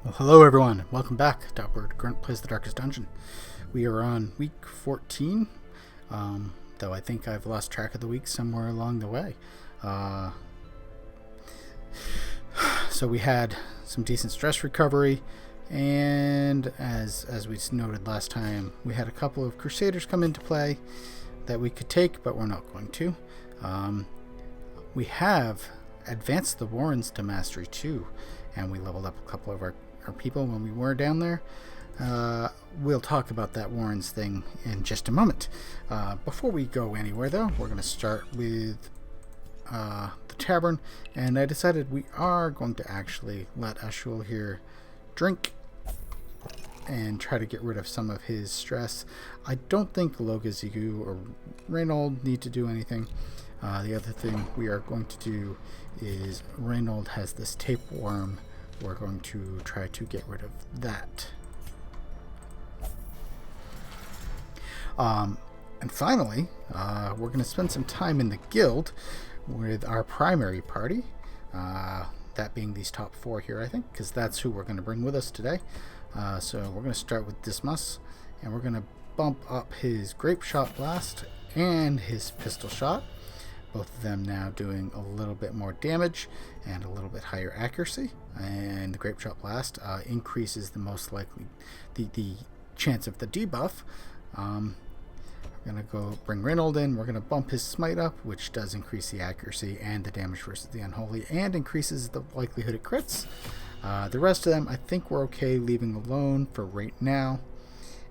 Well, hello everyone, welcome back to UGPlays the Darkest Dungeon. We are on week 14, though I think I've lost track of the week somewhere along the way. So we had some decent stress recovery, and as we noted last time, we had a couple of Crusaders come into play that we could take, but we're not going to. We have advanced the Warrens to Mastery 2, and we leveled up a couple of our people when we were down there. We'll talk about that Warrens thing in just a moment. Before we go anywhere, though, we're going to start with the tavern, and I decided we are going to actually let Ashul here drink and try to get rid of some of his stress. I don't think Logazigu or Reynauld need to do anything. The other thing we are going to do is Reynauld has this tapeworm. We're going to try to get rid of that. And finally, we're going to spend some time in the guild with our primary party. That being these top four here, I think, because that's who we're going to bring with us today. So we're going to start with Dismas, and we're going to bump up his grape shot blast and his pistol shot. Both of them now doing a little bit more damage and a little bit higher accuracy. And the Grape Shot Blast increases the most likely the chance of the debuff. We're going to go bring Reynauld in. We're going to bump his Smite up, which does increase the accuracy and the damage versus the Unholy, and increases the likelihood it crits. The rest of them, I think we're okay leaving alone for right now.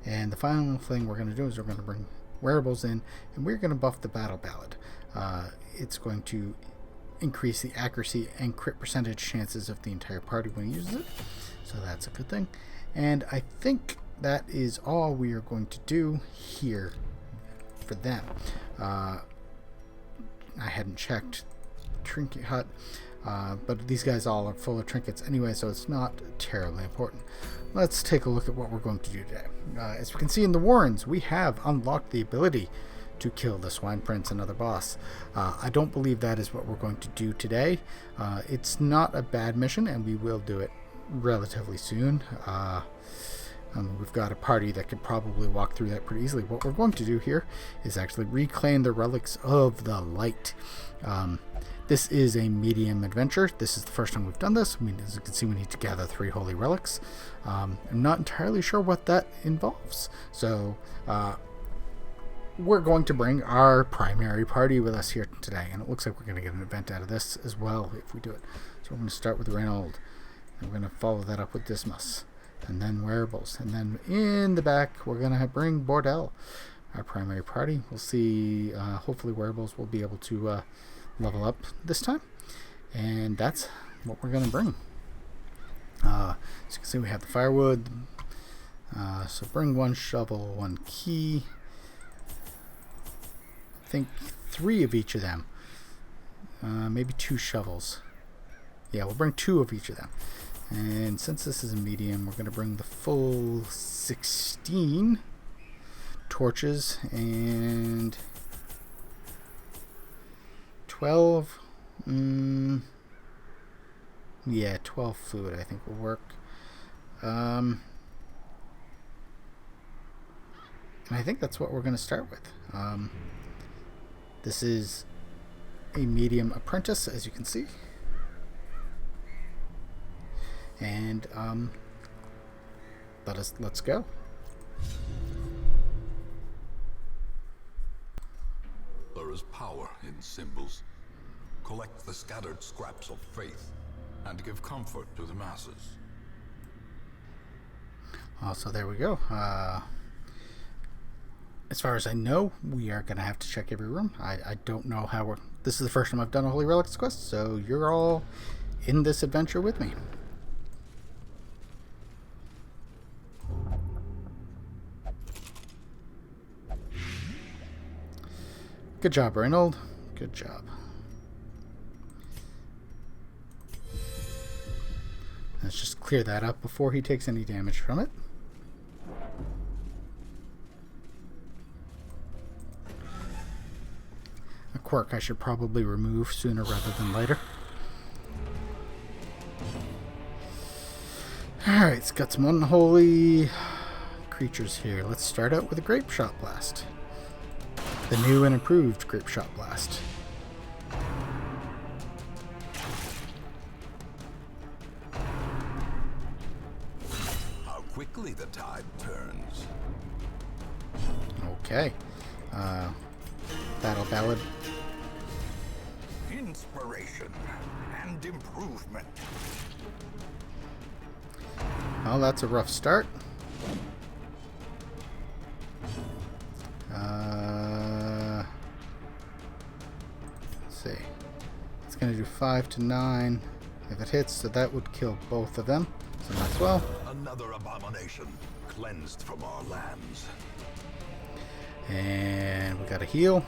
And the final thing we're going to do is we're going to bring Werables in, and we're going to buff the Battle Ballad. It's going to increase the accuracy and crit percentage chances of the entire party when he uses it, so that's a good thing. And I think that is all we are going to do here for them. I hadn't checked Trinket Hut, but these guys all are full of trinkets anyway, so it's not terribly important. Let's take a look at what we're going to do today. As we can see in the Warrens, we have unlocked the ability to kill the Swine Prince, another boss. I don't believe that is what we're going to do today. It's not a bad mission, and we will do it relatively soon. We've got a party that could probably walk through that pretty easily. What we're going to do here is actually reclaim the Relics of the Light. This is a medium adventure. This is the first time we've done this. I mean, as you can see, we need to gather 3 holy relics. I'm not entirely sure what that involves. So, we're going to bring our primary party with us here today, and it looks like we're going to get an event out of this as well if we do it. So we're going to start with Reynauld, and we're going to follow that up with Dismas, and then Werables, and then in the back we're going to bring Bordel, our primary party. We'll see, hopefully Werables will be able to level up this time, and that's what we're going to bring. As you can see, we have the firewood, so bring 1 shovel, 1 key. I think 3 of each of them. Maybe 2 shovels. Yeah, we'll bring 2 of each of them. And since this is a medium, we're going to bring the full 16 torches and 12. Yeah, 12 food I think will work. And I think that's what we're going to start with. This is a medium apprentice, as you can see. And let's go. There is power in symbols. Collect the scattered scraps of faith and give comfort to the masses. So there we go. As far as I know, we are going to have to check every room. I don't know how we're... This is the first time I've done a Holy Relics quest, so you're all in this adventure with me. Good job, Reynauld. Good job. Let's just clear that up before he takes any damage from it. A quirk I should probably remove sooner rather than later. Alright, it's got some unholy creatures here. Let's start out with a Grape Shot Blast. The new and improved Grape Shot Blast. How quickly the tide turns. Okay. Battle Ballad. Inspiration and improvement. Well, that's a rough start. Let's see. It's going to do 5 to 9 if it hits, so that would kill both of them. So might as well. Another abomination cleansed from our lands. And we got a heal.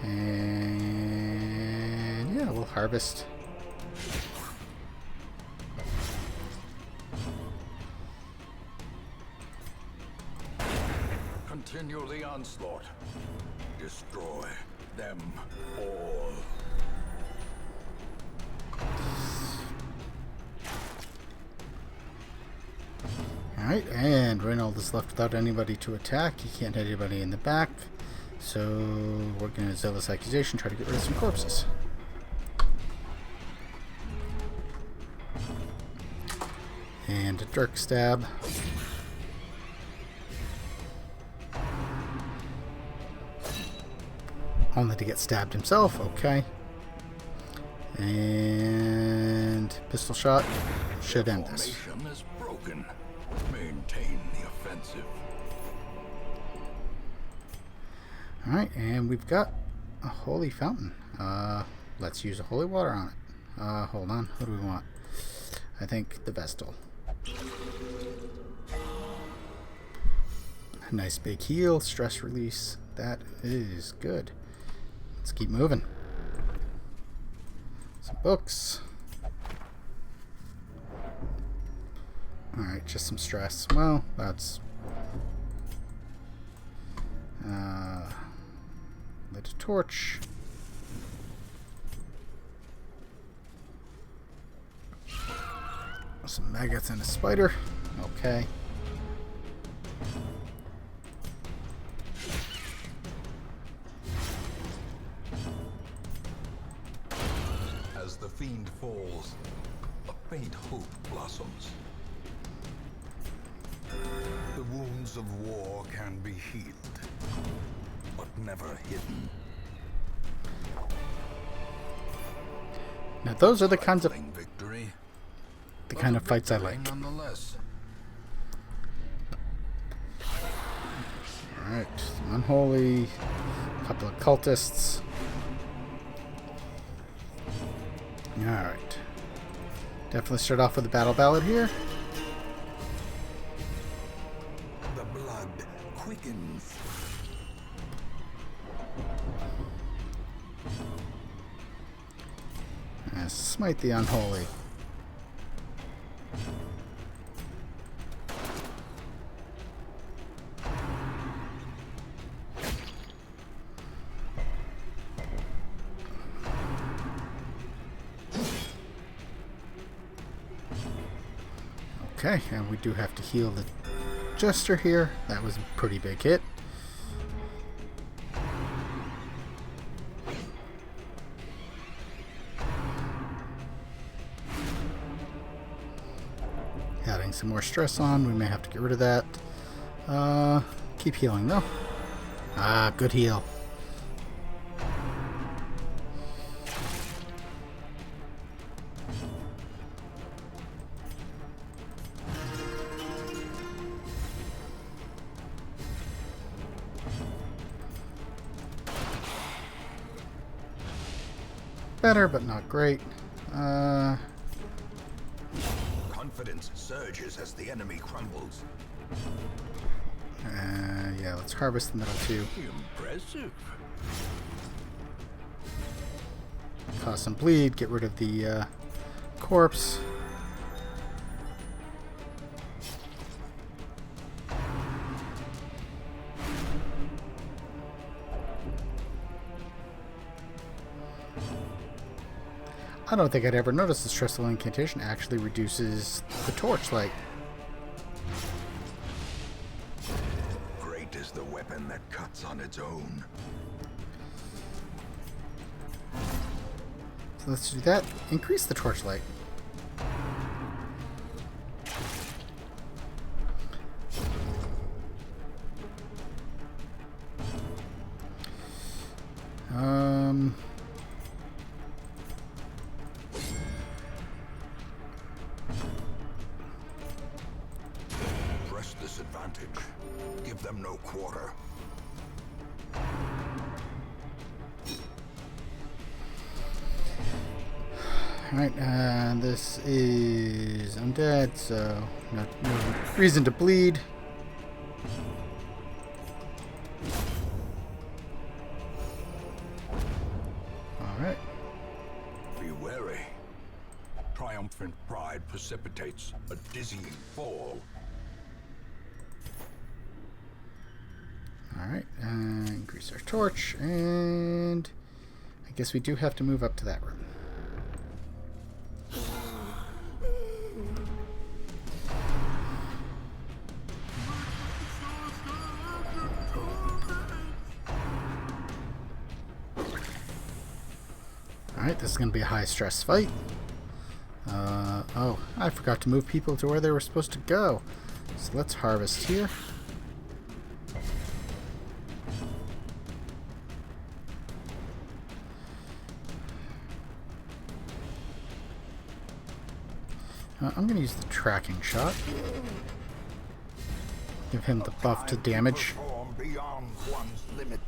And yeah, we'll harvest. Continue the onslaught. Destroy them all. Alright, and Reynauld is left without anybody to attack. He can't hit anybody in the back. So we're going to Zealous Accusation, try to get rid of some corpses. And a Dirk Stab. Only to get stabbed himself, okay. And Pistol Shot should end this. Formation is broken. Maintain the offensive. Alright, and we've got a Holy Fountain. Let's use a Holy Water on it. Hold on, what do we want? I think the Vestal. A nice big heal, stress release. That is good. Let's keep moving. Some books. Alright, just some stress. Well, that's... lit a torch. Some maggots and a spider. Okay. As the fiend falls, a faint hope blossoms. The wounds of war can be healed, but never hidden. Now those are the kinds of victory, fights I like. Nonetheless. Alright, some unholy, a couple of cultists. Alright. Definitely start off with a battle ballad here. The blood quickens. Smite the unholy. Okay, and we do have to heal the Jester here. That was a pretty big hit. Adding some more stress on. We may have to get rid of that. Keep healing though. Good heal. Better, but not great. Confidence surges as the enemy crumbles. Yeah, let's harvest the middle two. Impressive. Cause some bleed, get rid of the corpse. I don't think I'd ever noticed the stressful incantation actually reduces the torchlight. Great is the weapon that cuts on its own. So let's do that. Increase the torchlight. Press this advantage. Give them no quarter. Alright, this is undead, so no reason to bleed. Alright. Be wary. Triumphant pride precipitates a dizzying fall. Alright, increase our torch, and I guess we do have to move up to that room. Alright, this is going to be a high-stress fight. Oh, I forgot to move people to where they were supposed to go. So let's harvest here. I'm going to use the tracking shot. Give him the buff to damage. Perform beyond one's limits.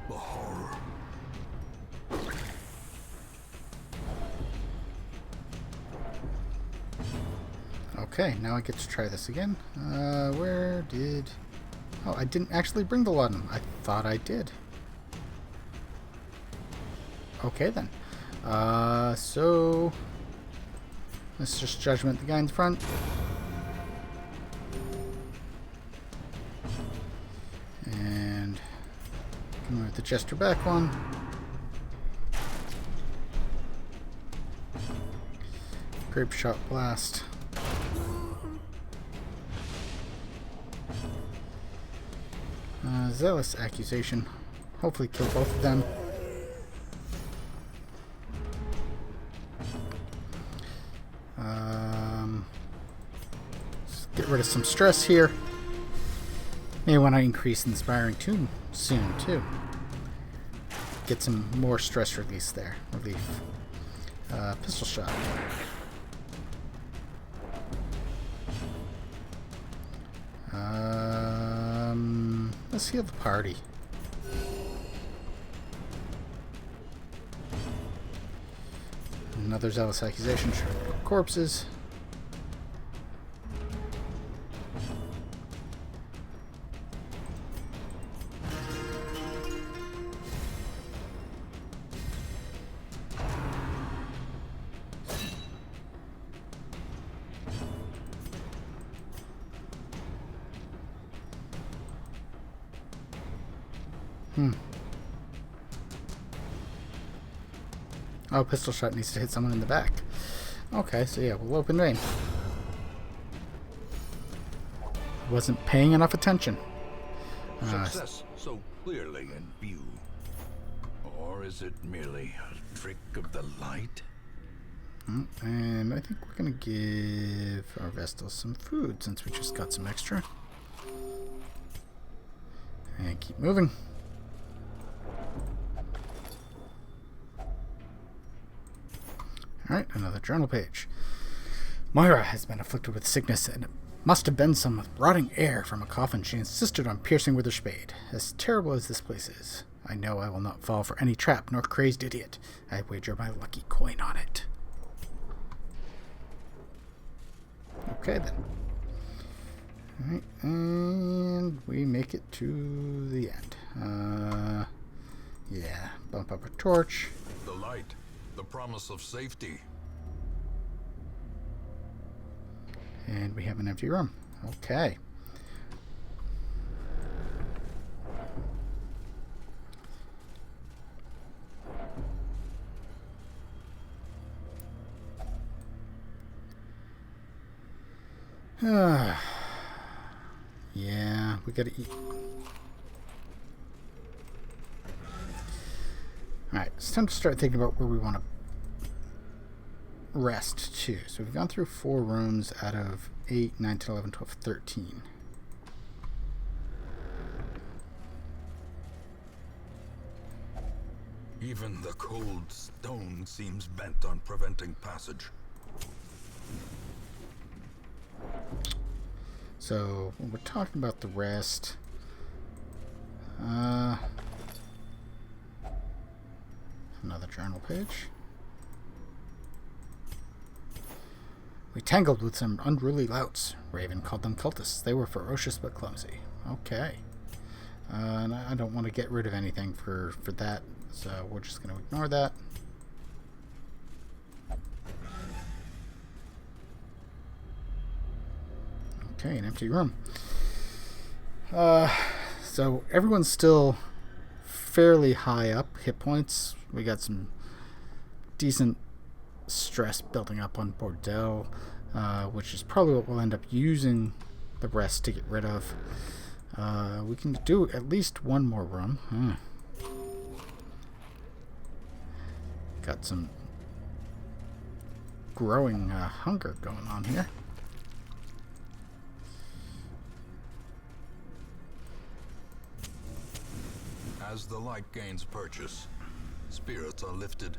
The horror. Okay, now I get to try this again. Where did... Oh, I didn't actually bring the Ludden. I thought I did. Okay, then. So... Let's just judgment the guy in front. And... come with the Jester back one. Grape Shot Blast. Zealous Accusation. Hopefully kill both of them. Let's get rid of some stress here. May want to increase Inspiring Tune soon, too. Get some more stress relief. Pistol Shot. Let's heal the party. Another Zealous Accusation. Corpses. Oh, Pistol Shot needs to hit someone in the back. Okay, so yeah, we'll open rain. Wasn't paying enough attention. Success so clearly in view. Or is it merely a trick of the light? And I think we're going to give our Vestal some food since we just got some extra. And keep moving. Alright, another journal page. Moira has been afflicted with sickness, and it must have been some rotting air from a coffin she insisted on piercing with her spade. As terrible as this place is, I know I will not fall for any trap nor crazed idiot. I wager my lucky coin on it. Okay, then. Alright, and we make it to the end. Yeah, bump up a torch. The light, the promise of safety. And we have an empty room. Okay. Yeah, we gotta eat. Alright, it's time to start thinking about where we want to rest too. So we've gone through 4 rooms out of 8, 9, 10, 11, 12, 13. Even the cold stone seems bent on preventing passage. So when we're talking about the rest, another journal page. We tangled with some unruly louts. Raven called them cultists. They were ferocious but clumsy. Okay. And I don't want to get rid of anything for that, so we're just going to ignore that. Okay, an empty room. So everyone's still fairly high up hit points. We got some decent stress building up on Bordel, which is probably what we'll end up using the rest to get rid of. We can do at least one more room. Got some growing hunger going on here. As the light gains purchase, spirits are lifted,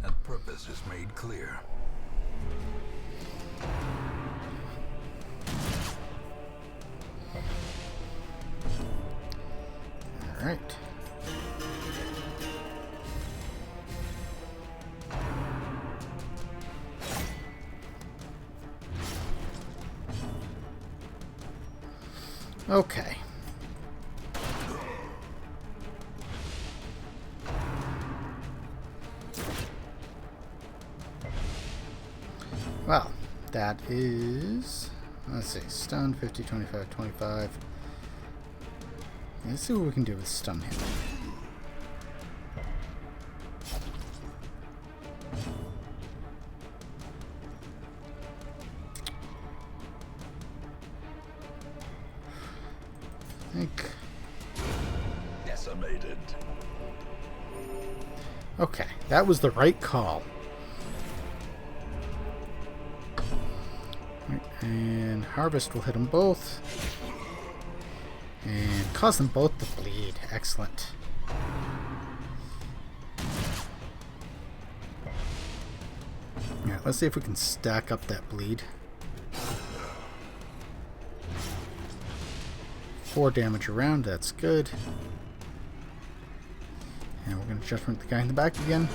and purpose is made clear. All right. Okay. Well, that is, let's see, stun 50, 25, 25. Let's see what we can do with stun here. I think. Decimated. Okay, that was the right call. And Harvest will hit them both. And cause them both to bleed. Excellent. Yeah, let's see if we can stack up that bleed. 4 damage around, that's good. And we're going to judgment the guy in the back again.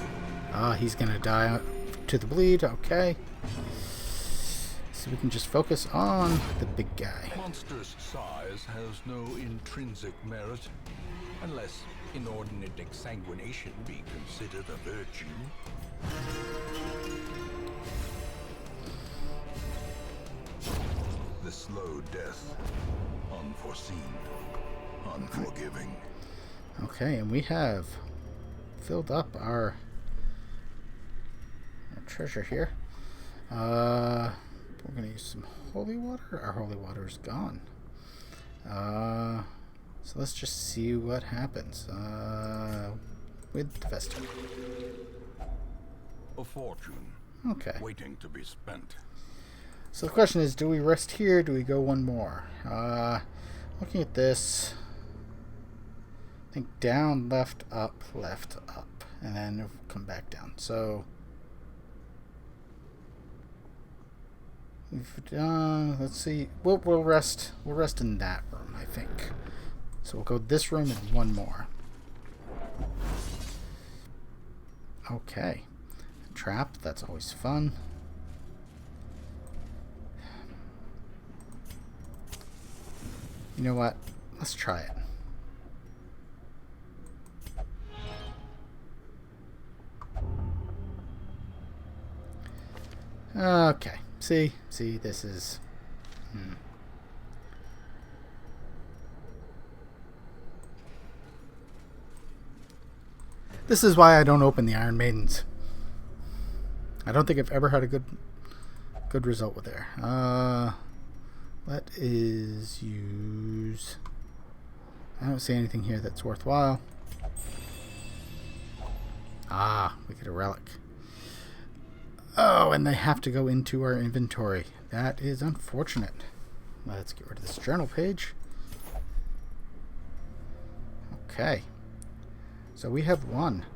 Ah, he's going to die to the bleed, okay. So we can just focus on the big guy. Monstrous size has no intrinsic merit, unless inordinate exsanguination be considered a virtue. The slow death, unforeseen, unforgiving. Okay, and we have filled up our treasure here. We're going to use some holy water. Our holy water is gone. So let's just see what happens with the Vestal. A fortune. Okay. Waiting to be spent. So the question is, do we rest here? Do we go one more? Looking at this, I think down, left, up, and then we'll come back down. So we've done. Let's see. We'll rest. We'll rest in that room, I think. So we'll go this room and one more. Okay. Trap. That's always fun. You know what? Let's try it. Okay. See, this is... This is why I don't open the Iron Maidens. I don't think I've ever had a good result with there. Let is use... I don't see anything here that's worthwhile. Ah, we get a relic. Oh, and they have to go into our inventory. That is unfortunate. Let's get rid of this journal page. Okay. So we have one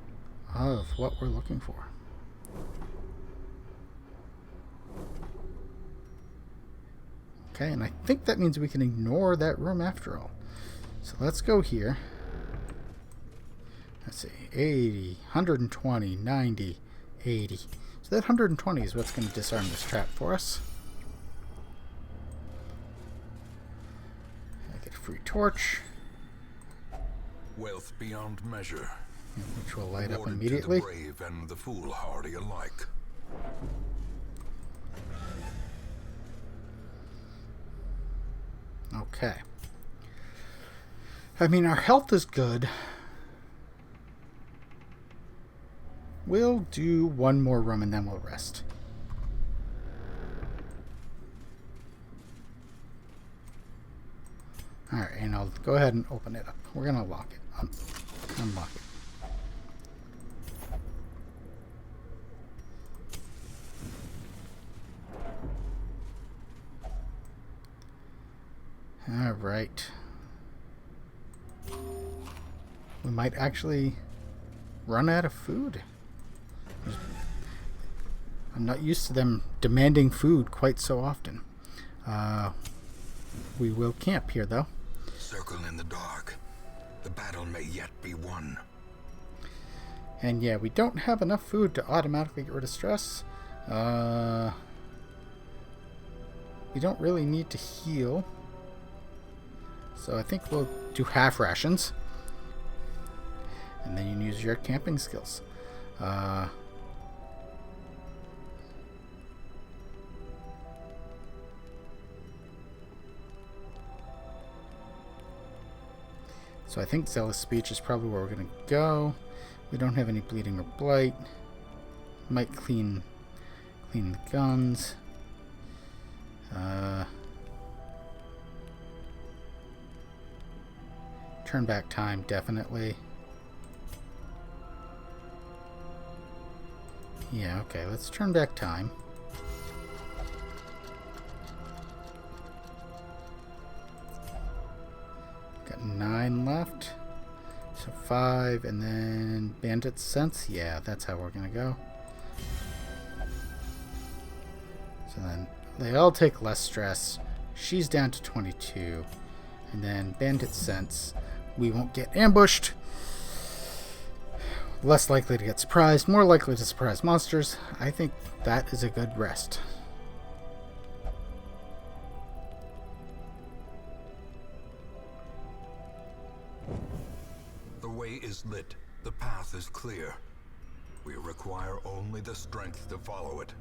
of what we're looking for. Okay, and I think that means we can ignore that room after all. So let's go here. Let's see, 80, 120, 90, 80. So that 120 is what's going to disarm this trap for us. I get a free torch. Wealth beyond measure, which will light up awarded immediately. to the brave and the foolhardy alike. Okay. I mean, our health is good. We'll do one more room and then we'll rest. Alright, and I'll go ahead and open it up. We're going to lock it. Unlock it. Alright. We might actually run out of food. I'm not used to them demanding food quite so often. We will camp here, though. Circle in the dark. The battle may yet be won. And yeah, we don't have enough food to automatically get rid of stress. We don't really need to heal. So I think we'll do half rations. And then you can use your camping skills. So I think Zealous Speech is probably where we're going to go. We don't have any Bleeding or Blight. Might clean the guns. Turn back time, definitely. Yeah, okay, let's turn back time. Got 9 left. So 5, and then Bandit's Sense. Yeah, that's how we're gonna go. So then they all take less stress. She's down to 22. And then Bandit's Sense. We won't get ambushed. Less likely to get surprised. More likely to surprise monsters. I think that is a good rest. The way is lit. The path is clear. We require only the strength to follow it.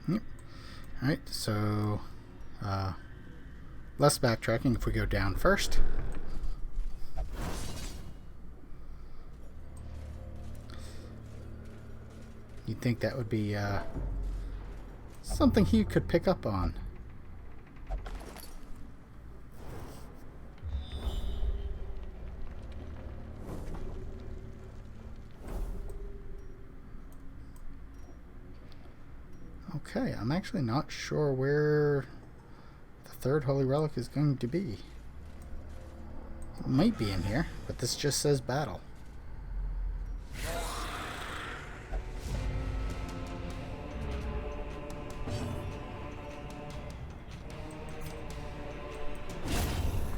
Yep. Alright, so less backtracking if we go down first. You'd think that would be something he could pick up on. Okay, I'm actually not sure where the third Holy Relic is going to be. It might be in here, but this just says battle.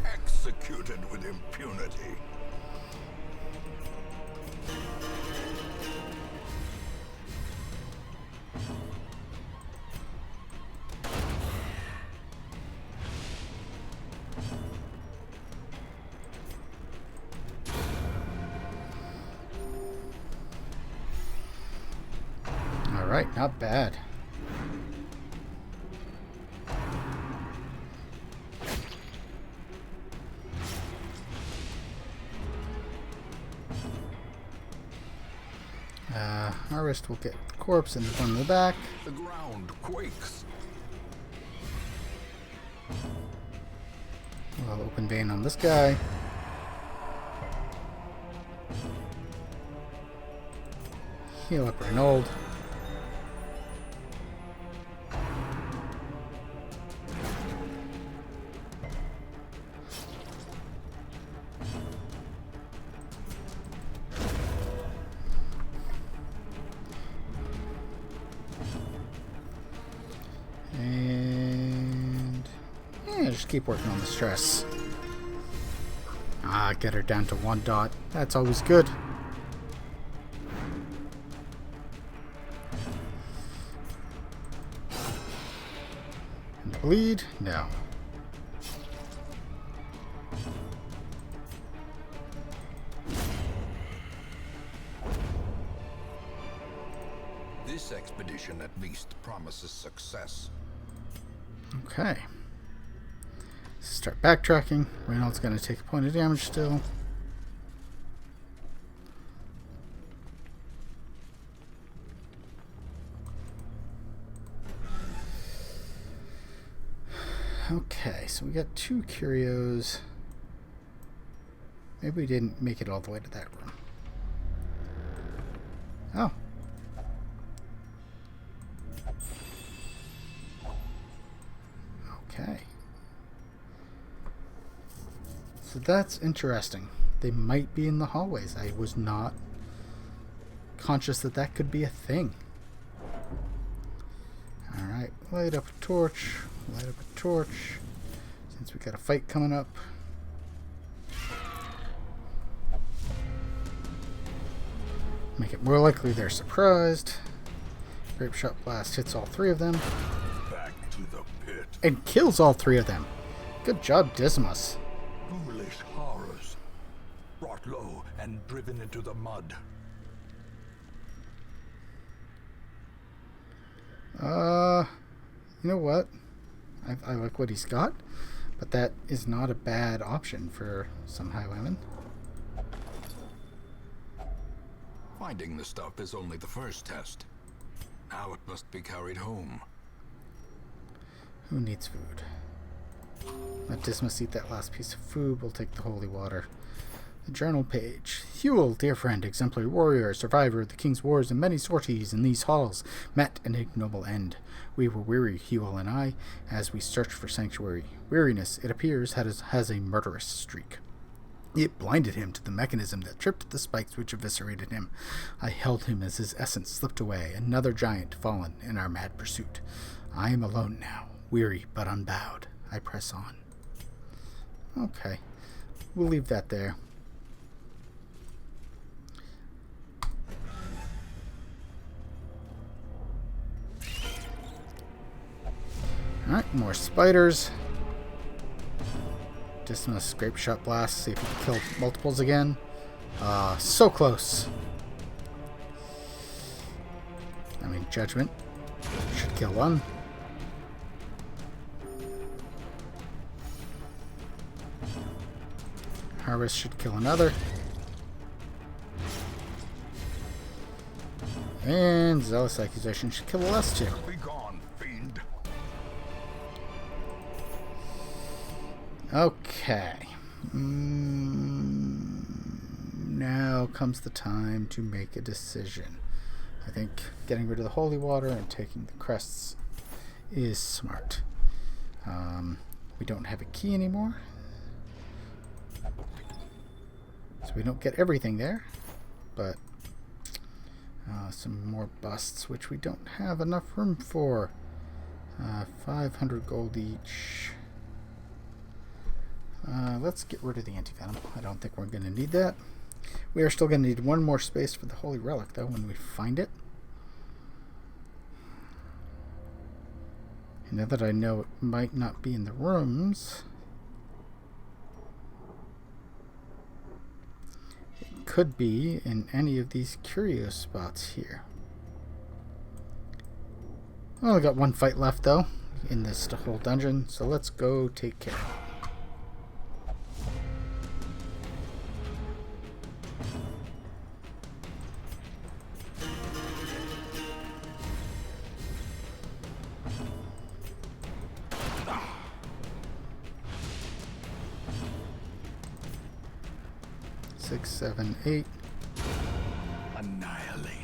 Executed with impunity. Alright, not bad. Harvest will get the corpse and the one in the back. The ground quakes. Well, open vein on this guy. Heal up Reynauld. And yeah, just keep working on the stress. Get her down to 1 dot. That's always good. And bleed? No. This expedition at least promises success. Okay. Start backtracking. Reynauld's going to take a point of damage still. Okay, so we got 2 curios. Maybe we didn't make it all the way to that room. Oh. Okay. So that's interesting. They might be in the hallways. I was not conscious that that could be a thing. Alright, light up a torch. Light up a torch. Since we got a fight coming up. Make it more likely they're surprised. Grape Shot Blast hits all 3 of them. Back to the pit. And kills all 3 of them. Good job, Dismas. Foolish horrors. Brought low and driven into the mud. You know what? I like what he's got, but that is not a bad option for some Highwaymen. Finding the stuff is only the first test. Now it must be carried home. Who needs food? Let Dismas eat that last piece of food. We'll take the holy water. The journal page. Huel, dear friend, exemplary warrior, survivor of the king's wars and many sorties in these halls, met an ignoble end. We were weary, Huel and I, as we searched for sanctuary. Weariness, it appears, has a murderous streak. It blinded him to the mechanism that tripped the spikes which eviscerated him. I held him as his essence slipped away, another giant fallen in our mad pursuit. I am alone now, weary but unbowed. I press on. Okay, we'll leave that there. Alright, more spiders. Dismas Grape Shot Blast, see if he can kill multiples again. So close. I mean, Judgment should kill one. Harvest should kill another. And Zealous Accusation should kill the last 2. Be gone, fiend. Okay. Now comes the time to make a decision. I think getting rid of the holy water and taking the crests is smart. We don't have a key anymore. So we don't get everything there. But some more busts, which we don't have enough room for. 500 gold each. Let's get rid of the anti-venom. I don't think we're going to need that. We are still going to need one more space for the Holy Relic, though, when we find it. And now that I know it might not be in the rooms, it could be in any of these curio spots here. Only got one fight left though in this whole dungeon, so let's go take care. Six, 7, 8. Annihilated.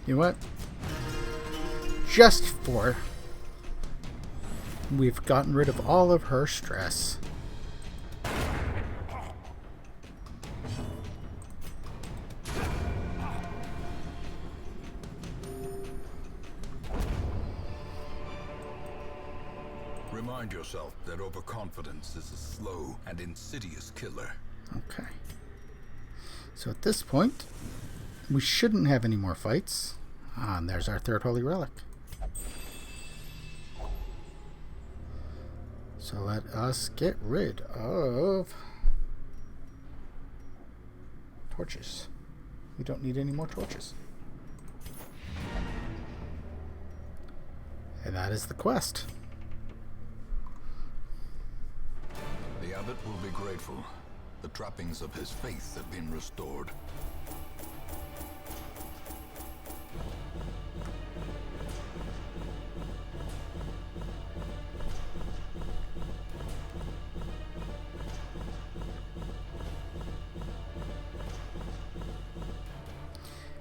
You know what? Just for we've gotten rid of all of her stress. Remind yourself that overconfidence is a slow and insidious killer. Okay. So at this point, we shouldn't have any more fights. Ah, and there's our third holy relic. So let us get rid of torches. We don't need any more torches. And that is the quest. The abbot will be grateful. The trappings of his faith have been restored.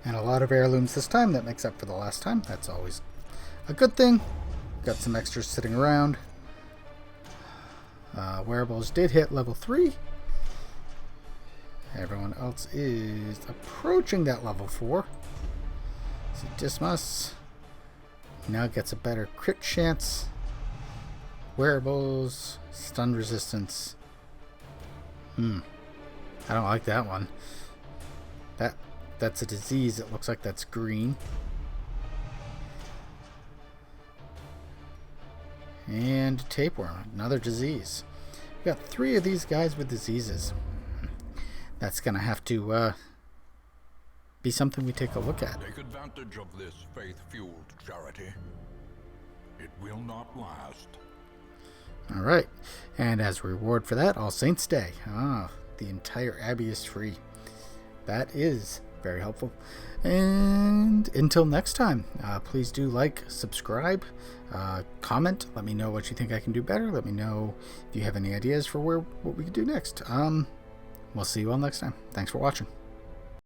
And a lot of heirlooms this time. That makes up for the last time. That's always a good thing. Got some extras sitting around. Werables did hit level 3. Everyone else is approaching that level 4. So Dismas now gets a better crit chance. Werables, stun resistance. I don't like that one. That's a disease. It looks like that's green. And tapeworm, another disease. We got 3 of these guys with diseases. That's gonna have to be something we take a look at. Take advantage of this faith-fueled charity. It will not last. All right, and as a reward for that, All Saints Day. Ah, the entire abbey is free. That is very helpful. And until next time, please do like, subscribe, comment. Let me know what you think I can do better. Let me know if you have any ideas for what we can do next. We'll see you all next time. Thanks for watching.